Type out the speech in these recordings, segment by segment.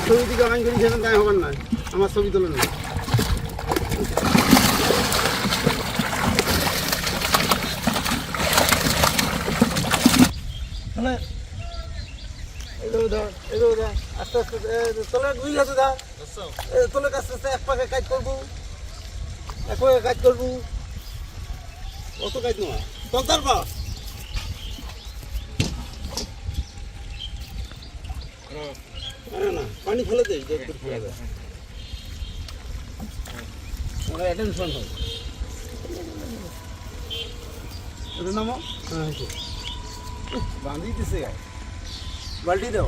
ছবি দিকে আইন করি সেখানে তাই হবার না, আমার ছবি তোলেন না। আস্তে আস্তে তোলে দুই গেছে ধর, তোলে আস্তে আস্তে এক পাকে কাজ করবো, এক পাকে কাজ করবো, অত কাজ নয় তলতার পা না পানি ফেলে দে, ফেলে দেয় অ্যাটেনশন হয়। নামো, হ্যাঁ বাঁধি দিছে গায়ে, বাল্টি দাও।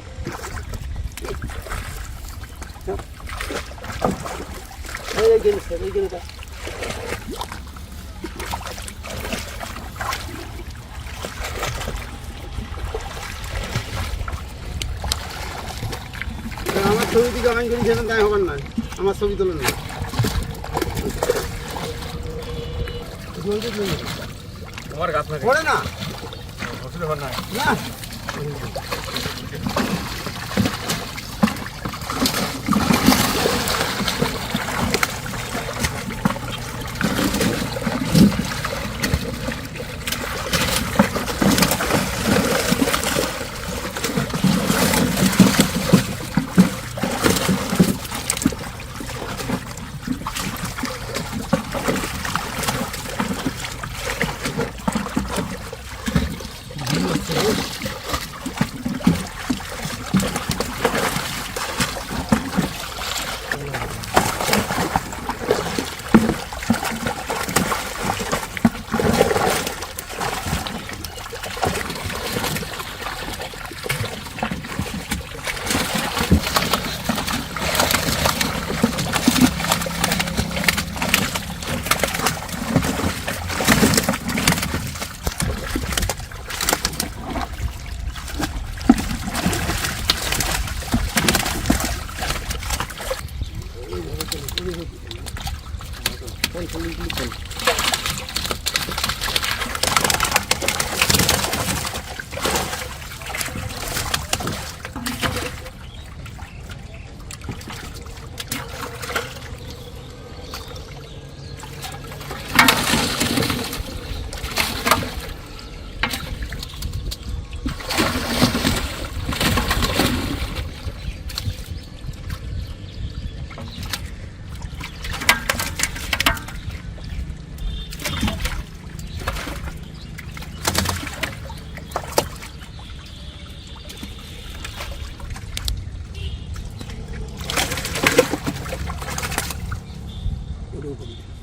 এই জিনিসটা এই জিনিসটা আমার ছবি দিকে আইন করি সেখানে তাই হবার না, আমার ছবি তোলেন না। তোমার গাছ পড়ে না না ওটা